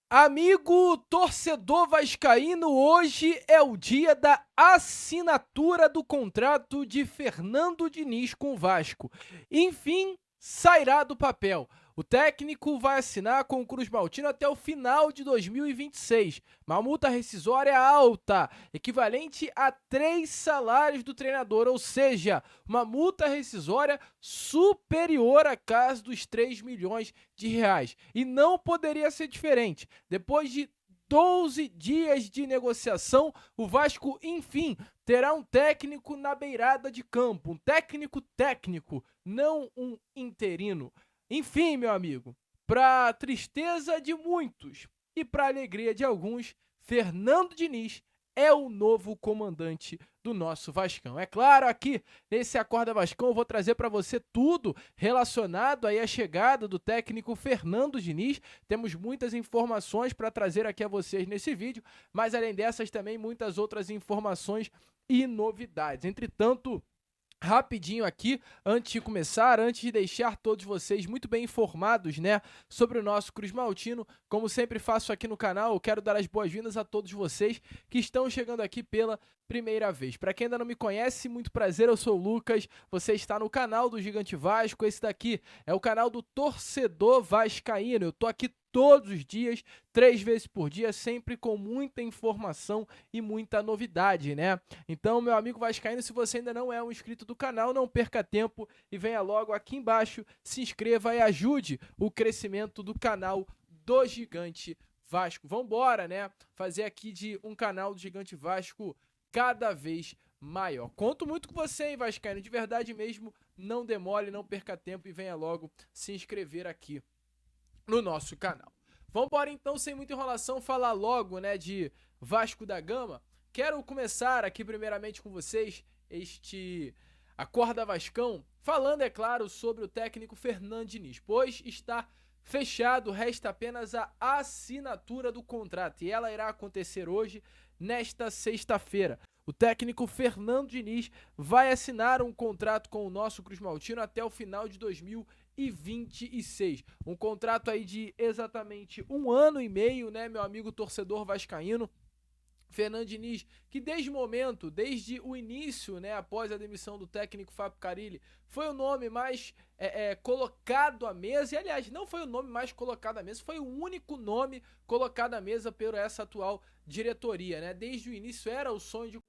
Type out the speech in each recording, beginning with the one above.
Amigo torcedor vascaíno, hoje é o dia da assinatura do contrato de Fernando Diniz com o Vasco. Enfim, sairá do papel. O técnico vai assinar com o Cruz Maltino até o final de 2026. Uma multa rescisória alta, equivalente a 3 salários do treinador, ou seja, uma multa rescisória superior à casa dos 3 milhões de reais. E não poderia ser diferente. Depois de 12 dias de negociação, o Vasco, enfim, terá um técnico na beirada de campo. Um técnico, não um interino. Enfim, meu amigo, para tristeza de muitos e para alegria de alguns, Fernando Diniz é o novo comandante do nosso Vascão. É claro, aqui nesse Acorda Vascão eu vou trazer para você tudo relacionado aí à chegada do técnico Fernando Diniz. Temos muitas informações para trazer aqui a vocês nesse vídeo, mas além dessas também muitas outras informações e novidades. Entretanto, rapidinho aqui, antes de começar, antes de deixar todos vocês muito bem informados, né, sobre o nosso Cruz Maltino, como sempre faço aqui no canal, eu quero dar as boas-vindas a todos vocês que estão chegando aqui pela primeira vez. Para quem ainda não me conhece, muito prazer, eu sou o Lucas, você está no canal do Gigante Vasco, esse daqui é o canal do torcedor vascaíno, eu tô aqui todos os dias, 3 vezes por dia, sempre com muita informação e muita novidade, né? Então, meu amigo vascaíno, se você ainda não é um inscrito do canal, não perca tempo e venha logo aqui embaixo, se inscreva e ajude o crescimento do canal do Gigante Vasco. Vambora, né? Fazer aqui de um canal do Gigante Vasco cada vez maior. Conto muito com você, hein, vascaíno? De verdade mesmo, não demore, não perca tempo e venha logo se inscrever aqui no nosso canal. Vamos embora então, sem muita enrolação, falar logo, né, de Vasco da Gama. Quero começar aqui primeiramente com vocês este Acorda Vascão, falando, é claro, sobre o técnico Fernando Diniz, pois está fechado, resta apenas a assinatura do contrato e ela irá acontecer hoje, nesta sexta-feira. O técnico Fernando Diniz vai assinar um contrato com o nosso Cruz Maltino até o final de 2026. Um contrato aí de exatamente 1 ano e meio, né, meu amigo torcedor vascaíno. Fernando Diniz, que desde o início, né, após a demissão do técnico Fábio Carille, foi o nome mais colocado à mesa, e aliás, não foi o nome mais colocado à mesa, foi o único nome colocado à mesa por essa atual diretoria, né? Desde o início era o sonho de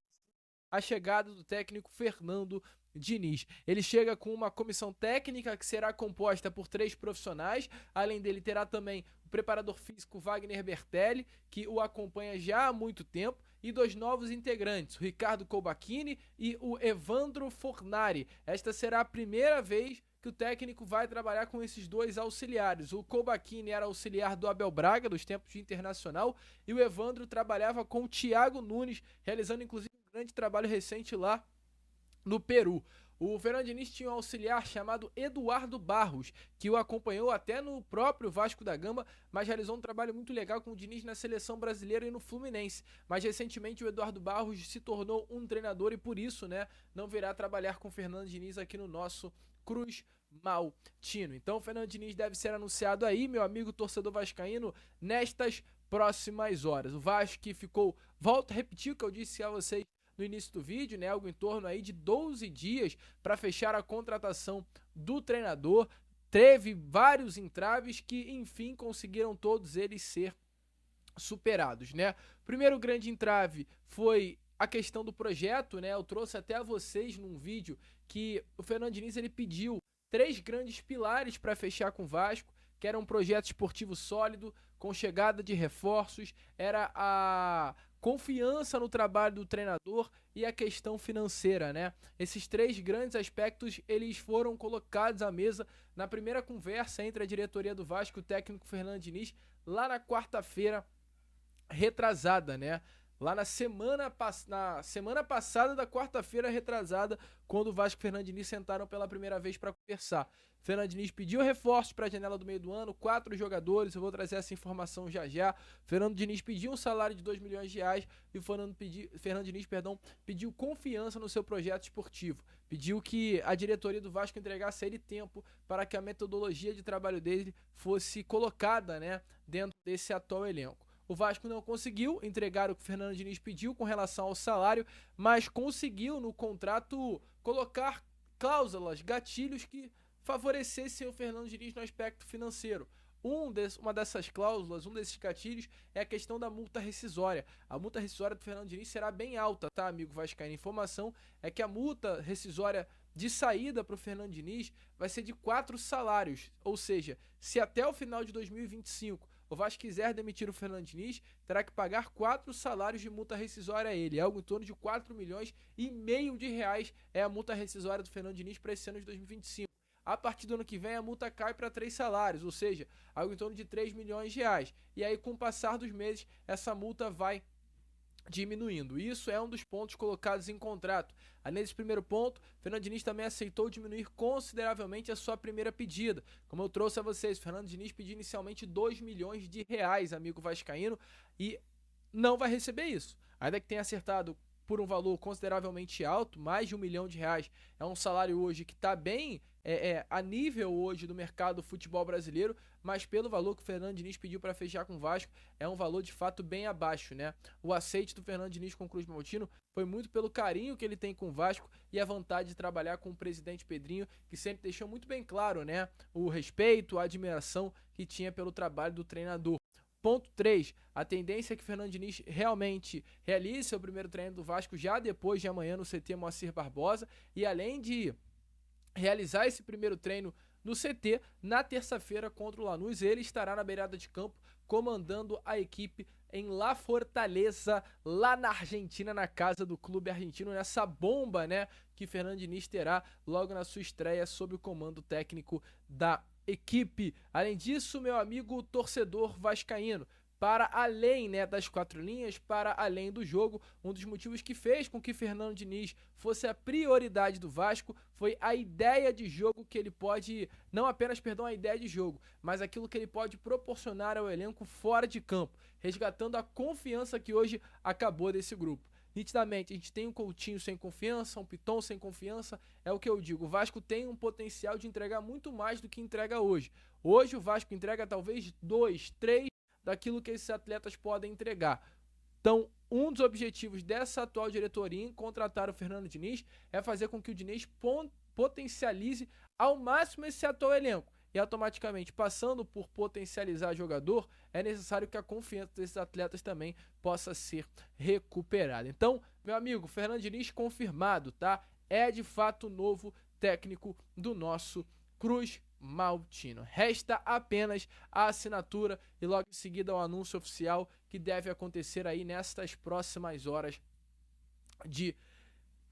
a chegada do técnico Fernando Diniz. Ele chega com uma comissão técnica que será composta por 3 profissionais, além dele terá também o preparador físico Wagner Bertelli, que o acompanha já há muito tempo, e 2 novos integrantes, o Ricardo Colbachini e o Evandro Fornari. Esta será a primeira vez que o técnico vai trabalhar com esses 2 auxiliares. O Colbachini era auxiliar do Abel Braga, dos tempos de Internacional, e o Evandro trabalhava com o Thiago Nunes, realizando inclusive um grande trabalho recente lá no Peru. O Fernando Diniz tinha um auxiliar chamado Eduardo Barros, que o acompanhou até no próprio Vasco da Gama, mas realizou um trabalho muito legal com o Diniz na seleção brasileira e no Fluminense. Mas recentemente o Eduardo Barros se tornou um treinador e por isso, né, não virá trabalhar com o Fernando Diniz aqui no nosso Cruz Maltino. Então o Fernando Diniz deve ser anunciado aí, meu amigo torcedor vascaíno, nestas próximas horas. O Vasco que ficou, volto a repetir o que eu disse a vocês no início do vídeo, né, algo em torno aí de 12 dias para fechar a contratação do treinador. Teve vários entraves que, enfim, conseguiram todos eles ser superados, né? O primeiro grande entrave foi a questão do projeto, né? Eu trouxe até a vocês num vídeo que o Fernando Diniz ele pediu 3 grandes pilares para fechar com o Vasco, que era um projeto esportivo sólido, com chegada de reforços, era a confiança no trabalho do treinador e a questão financeira, né? Esses 3 grandes aspectos, eles foram colocados à mesa na primeira conversa entre a diretoria do Vasco e o técnico Fernando Diniz, lá na quarta-feira retrasada, né? lá na semana passada da quarta-feira retrasada, quando o Vasco e o Fernando Diniz sentaram pela primeira vez para conversar. Fernando Diniz pediu reforços para a janela do meio do ano, 4 jogadores, eu vou trazer essa informação já já. Fernando Diniz pediu um salário de R$2 milhões e o Fernando Diniz pediu confiança no seu projeto esportivo. Pediu que a diretoria do Vasco entregasse a ele tempo para que a metodologia de trabalho dele fosse colocada, né, dentro desse atual elenco. O Vasco não conseguiu entregar o que o Fernando Diniz pediu com relação ao salário, mas conseguiu no contrato colocar cláusulas, gatilhos que favorecessem o Fernando Diniz no aspecto financeiro. Uma dessas cláusulas, um desses gatilhos, é a questão da multa rescisória. A multa rescisória do Fernando Diniz será bem alta, tá, amigo vascaíno? A informação é que a multa rescisória de saída para o Fernando Diniz vai ser de 4 salários. Ou seja, se até o final de 2025 o Vasco quiser demitir o Fernando Diniz, terá que pagar 4 salários de multa rescisória a ele. Algo em torno de R$4,5 milhões é a multa rescisória do Fernando Diniz para esse ano de 2025. A partir do ano que vem, a multa cai para 3 salários, ou seja, algo em torno de R$3 milhões. E aí, com o passar dos meses, essa multa vai diminuindo. Isso é um dos pontos colocados em contrato. Nesse primeiro ponto, Fernando Diniz também aceitou diminuir consideravelmente a sua primeira pedida. Como eu trouxe a vocês, Fernando Diniz pediu inicialmente R$2 milhões, amigo vascaíno, e não vai receber isso. Ainda que tenha acertado por um valor consideravelmente alto, mais de R$1 milhão, é um salário hoje que está bem a nível hoje do mercado do futebol brasileiro, mas pelo valor que o Fernando Diniz pediu para fechar com o Vasco, é um valor de fato bem abaixo, né? O aceite do Fernando Diniz com o Cruz Maltino foi muito pelo carinho que ele tem com o Vasco e a vontade de trabalhar com o presidente Pedrinho, que sempre deixou muito bem claro, né, o respeito, a admiração que tinha pelo trabalho do treinador. Ponto 3, a tendência é que o Fernando Diniz realmente realize seu primeiro treino do Vasco já depois de amanhã no CT Moacir Barbosa, e além de realizar esse primeiro treino no CT, na terça-feira contra o Lanús, ele estará na beirada de campo comandando a equipe em La Fortaleza, lá na Argentina, na casa do clube argentino, nessa bomba, né, que Fernando Diniz terá logo na sua estreia sob o comando técnico da equipe. Além disso, meu amigo torcedor vascaíno, para além, né, das 4 linhas, para além do jogo, um dos motivos que fez com que Fernando Diniz fosse a prioridade do Vasco foi a ideia de jogo que ele pode, não apenas, a ideia de jogo, mas aquilo que ele pode proporcionar ao elenco fora de campo, resgatando a confiança que hoje acabou desse grupo. Nitidamente, a gente tem um Coutinho sem confiança, um Piton sem confiança, é o que eu digo, o Vasco tem um potencial de entregar muito mais do que entrega hoje. Hoje o Vasco entrega talvez 2, 3 daquilo que esses atletas podem entregar. Então, um dos objetivos dessa atual diretoria em contratar o Fernando Diniz é fazer com que o Diniz potencialize ao máximo esse atual elenco. E automaticamente, passando por potencializar jogador, é necessário que a confiança desses atletas também possa ser recuperada. Então, meu amigo, Fernando Diniz confirmado, tá? É de fato o novo técnico do nosso Cruz Maltino. Resta apenas a assinatura e logo em seguida o anúncio oficial que deve acontecer aí nestas próximas horas de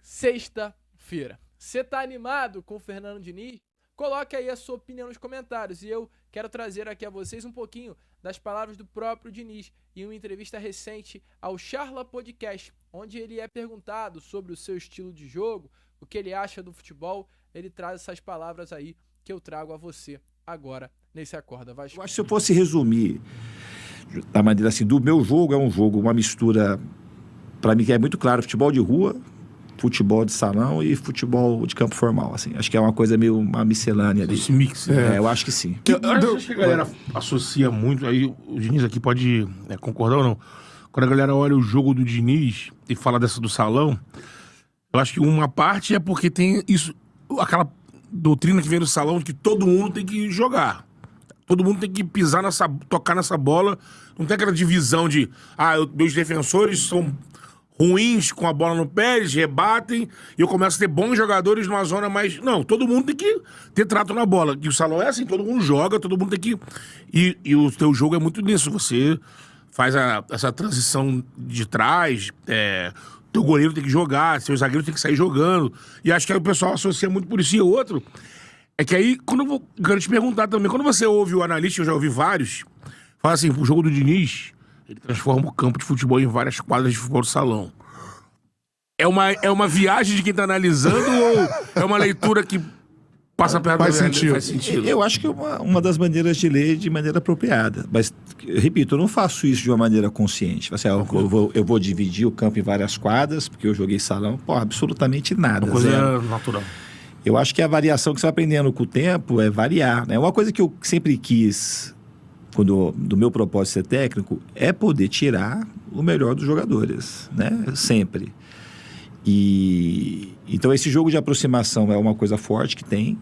sexta-feira. Você tá animado com o Fernando Diniz? Coloque aí a sua opinião nos comentários e eu quero trazer aqui a vocês um pouquinho das palavras do próprio Diniz em uma entrevista recente ao Charla Podcast, onde ele é perguntado sobre o seu estilo de jogo, o que ele acha do futebol. Ele traz essas palavras aí que eu trago a você agora nesse Acorda Vasco. Eu acho que se eu fosse resumir da maneira assim, do meu jogo, é um jogo, uma mistura, para mim que é muito claro, futebol de rua, futebol de salão e futebol de campo formal, assim. Acho que é uma coisa meio uma miscelânea ali. Esse mix, né? Eu acho que sim. Eu acho que a galera associa muito, aí o Diniz aqui pode concordar ou não. Quando a galera olha o jogo do Diniz e fala dessa do salão, eu acho que uma parte é porque tem isso, aquela doutrina que vem do salão de que todo mundo tem que jogar. Todo mundo tem que pisar tocar nessa bola. Não tem aquela divisão de meus defensores são ruins com a bola no pé, eles rebatem, e eu começo a ter bons jogadores numa zona mais... Não, todo mundo tem que ter trato na bola. E o salão é assim, todo mundo joga, todo mundo tem que... E o teu jogo é muito nisso, você faz essa transição de trás, teu goleiro tem que jogar, seu zagueiro tem que sair jogando, e acho que aí o pessoal associa muito por isso. E outro, é que aí, quero te perguntar também, quando você ouve o analista, eu já ouvi vários, fala assim, o jogo do Diniz Ele transforma o campo de futebol em várias quadras de futebol de salão. É uma viagem de quem tá analisando ou é uma leitura que passa perto Faz da sentido. Faz sentido. Eu acho que é uma das maneiras de ler de maneira apropriada. Mas, repito, eu não faço isso de uma maneira consciente. Assim, eu vou dividir o campo em várias quadras, porque eu joguei salão. Pô, absolutamente nada. Uma coisa Zero. natural. Eu acho que a variação que você vai aprendendo com o tempo é variar, né? Uma coisa que eu sempre quis, do meu propósito ser técnico, é poder tirar o melhor dos jogadores, né? Sempre. Então esse jogo de aproximação é uma coisa forte que tem.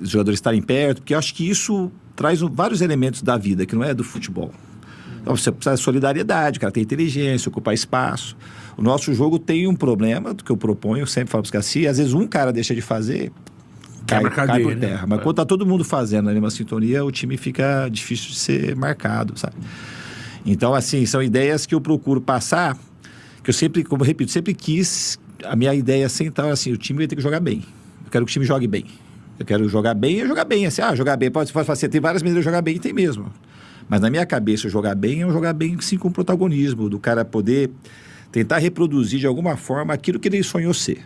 Os jogadores estarem perto, porque eu acho que isso traz vários elementos da vida, que não é do futebol. Então você precisa de solidariedade, o cara tem inteligência, ocupar espaço. O nosso jogo tem um problema, do que eu proponho, eu sempre falo para os caras, se às vezes um cara deixa de fazer, cai por terra. Mas quando tá todo mundo fazendo na mesma sintonia, o time fica difícil de ser marcado, sabe? Então, assim, são ideias que eu procuro passar, que eu sempre, como eu repito, sempre quis, a minha ideia central é assim, o time vai ter que jogar bem. Eu quero que o time jogue bem. Eu quero jogar bem e jogar bem. Assim, jogar bem, pode fazer, tem várias maneiras de jogar bem, tem mesmo. Mas na minha cabeça, jogar bem é um jogar bem, sim, com protagonismo, do cara poder tentar reproduzir de alguma forma aquilo que ele sonhou ser.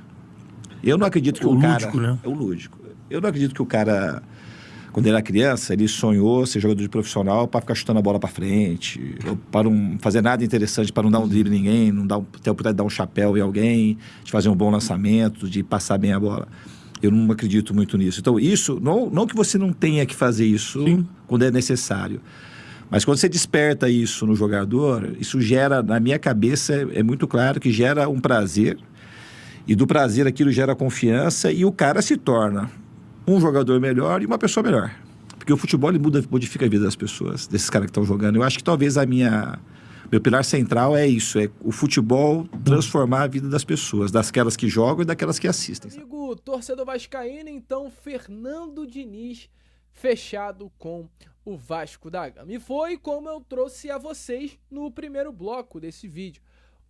Eu não acredito que o cara... lúdico, né? É o lúdico. Eu não acredito que o cara, quando ele era criança, ele sonhou ser jogador de profissional para ficar chutando a bola para frente, ou para não fazer nada interessante, para não dar um drible em ninguém, não ter a oportunidade de dar um chapéu em alguém, de fazer um bom lançamento, de passar bem a bola. Eu não acredito muito nisso. Então, isso, não que você não tenha que fazer isso, sim, quando é necessário. Mas quando você desperta isso no jogador, isso gera, na minha cabeça, é muito claro que gera um prazer. E do prazer aquilo gera confiança e o cara se torna um jogador melhor e uma pessoa melhor. Porque o futebol ele modifica a vida das pessoas, desses caras que estão jogando. Eu acho que talvez meu pilar central é isso, é o futebol transformar a vida das pessoas, daquelas que jogam e daquelas que assistem. Amigo torcedor vascaíno, então, Fernando Diniz fechado com o Vasco da Gama. E foi como eu trouxe a vocês no primeiro bloco desse vídeo.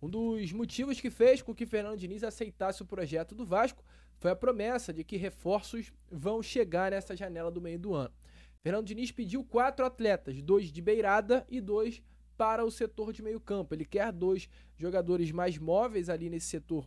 Um dos motivos que fez com que Fernando Diniz aceitasse o projeto do Vasco foi a promessa de que reforços vão chegar nessa janela do meio do ano. Fernando Diniz pediu 4 atletas, 2 de beirada e 2 para o setor de meio campo. Ele quer 2 jogadores mais móveis ali nesse setor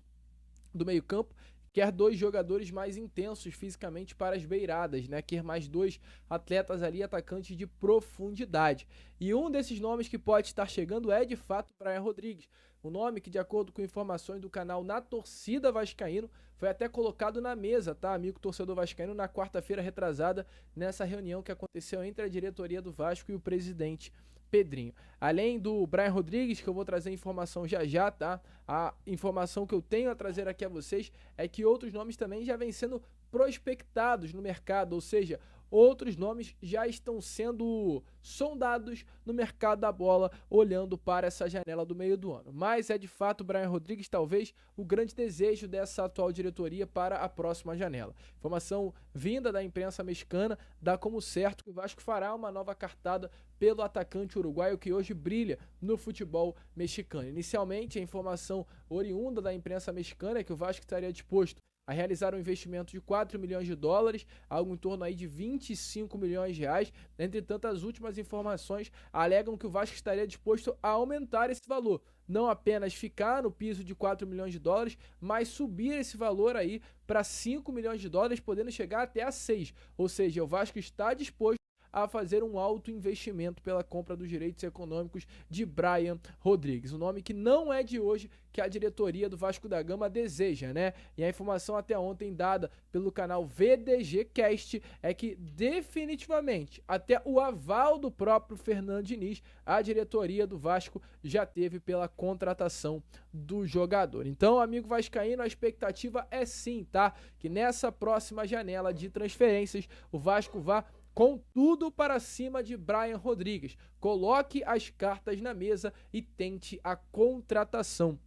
do meio campo, quer 2 jogadores mais intensos fisicamente para as beiradas, né? Quer mais 2 atletas ali, atacantes de profundidade. E um desses nomes que pode estar chegando é, de fato, Brian Rodrigues. O nome que, de acordo com informações do canal Na Torcida Vascaíno, foi até colocado na mesa, tá, amigo torcedor vascaíno, na quarta-feira retrasada, nessa reunião que aconteceu entre a diretoria do Vasco e o presidente Pedrinho. Além do Brian Rodrigues, que eu vou trazer informação já, tá? A informação que eu tenho a trazer aqui a vocês é que outros nomes também já vêm sendo prospectados no mercado, ou seja, outros nomes já estão sendo sondados no mercado da bola, olhando para essa janela do meio do ano. Mas é de fato o Brian Rodrigues talvez o grande desejo dessa atual diretoria para a próxima janela. Informação vinda da imprensa mexicana dá como certo que o Vasco fará uma nova cartada pelo atacante uruguaio que hoje brilha no futebol mexicano. Inicialmente, a informação oriunda da imprensa mexicana é que o Vasco estaria disposto a realizar um investimento de 4 milhões de dólares, algo em torno aí de 25 milhões de reais. Entretanto, as últimas informações alegam que o Vasco estaria disposto a aumentar esse valor, não apenas ficar no piso de 4 milhões de dólares, mas subir esse valor aí para 5 milhões de dólares, podendo chegar até a 6. Ou seja, o Vasco está disposto a fazer um alto investimento pela compra dos direitos econômicos de Brian Rodrigues. Um nome que não é de hoje que a diretoria do Vasco da Gama deseja, né? E a informação até ontem dada pelo canal VDG Cast é que definitivamente, até o aval do próprio Fernando Diniz, a diretoria do Vasco já teve pela contratação do jogador. Então, amigo vascaíno, a expectativa é sim, tá? Que nessa próxima janela de transferências, o Vasco vá com tudo para cima de Brian Rodrigues. Coloque as cartas na mesa e tente a contratação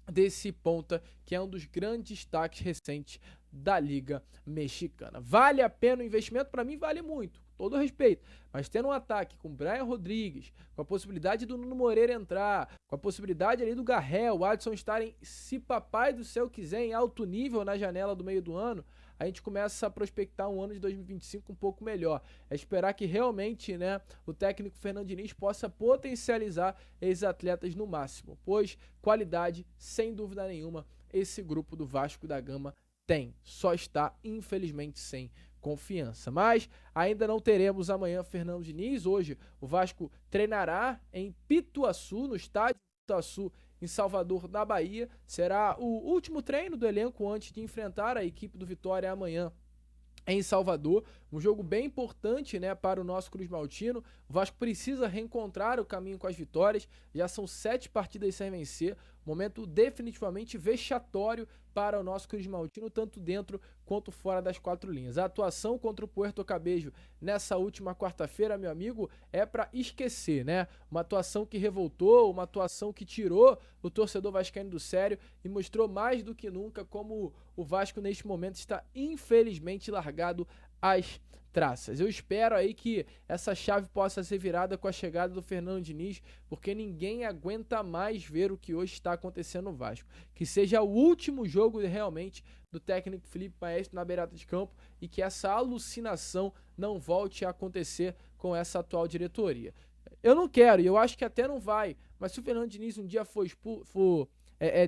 desse ponta, que é um dos grandes destaques recentes da Liga Mexicana. Vale a pena o investimento? Para mim vale muito, com todo respeito. Mas tendo um ataque com Brian Rodrigues, com a possibilidade do Nuno Moreira entrar, com a possibilidade ali do Garrel, o Adson estarem, se papai do céu quiser, em alto nível na janela do meio do ano, a gente começa a prospectar um ano de 2025 um pouco melhor. É esperar que realmente, né, o técnico Fernando Diniz possa potencializar esses atletas no máximo, pois qualidade, sem dúvida nenhuma, esse grupo do Vasco da Gama tem. Só está, infelizmente, sem confiança. Mas ainda não teremos amanhã Fernando Diniz. Hoje o Vasco treinará em Pituaçu, no estádio Pituaçu, em Salvador, na Bahia. Será o último treino do elenco antes de enfrentar a equipe do Vitória amanhã em Salvador. Um jogo bem importante, né, para o nosso Cruz Maltino. O Vasco precisa reencontrar o caminho com as vitórias. Já são 7 partidas sem vencer. Momento definitivamente vexatório para o nosso Cruz Maltino, tanto dentro quanto fora das 4 linhas. A atuação contra o Puerto Cabello nessa última quarta-feira, meu amigo, é para esquecer, né? Uma atuação que revoltou, uma atuação que tirou o torcedor vascaíno do sério e mostrou mais do que nunca como o Vasco neste momento está infelizmente largado às traças. Eu espero aí que essa chave possa ser virada com a chegada do Fernando Diniz, porque ninguém aguenta mais ver o que hoje está acontecendo no Vasco. Que seja o último jogo realmente do técnico Felipe Maestro na beirada de campo e que essa alucinação não volte a acontecer com essa atual diretoria. Eu não quero, e eu acho que até não vai, mas se o Fernando Diniz um dia for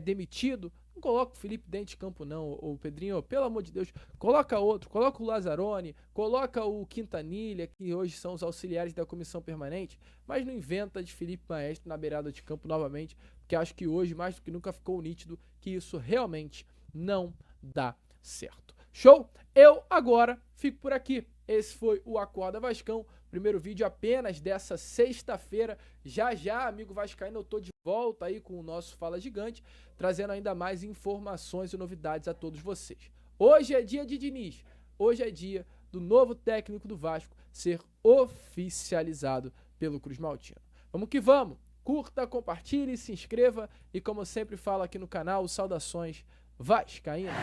demitido, não coloca o Felipe dentro de campo não, o Pedrinho, pelo amor de Deus, coloca outro, coloca o Lazzaroni, coloca o Quintanilha, que hoje são os auxiliares da comissão permanente, mas não inventa de Felipe Maestro na beirada de campo novamente, porque acho que hoje, mais do que nunca, ficou nítido que isso realmente não dá certo. Show? Eu agora fico por aqui. Esse foi o Acorda Vascão, primeiro vídeo apenas dessa sexta-feira. Já já, amigo vascaíno, eu tô de volta aí com o nosso Fala Gigante, trazendo ainda mais informações e novidades a todos vocês. Hoje é dia de Diniz, hoje é dia do novo técnico do Vasco ser oficializado pelo Cruz Maltino. Vamos que vamos! Curta, compartilhe, se inscreva e, como eu sempre falo aqui no canal, saudações vascaínas!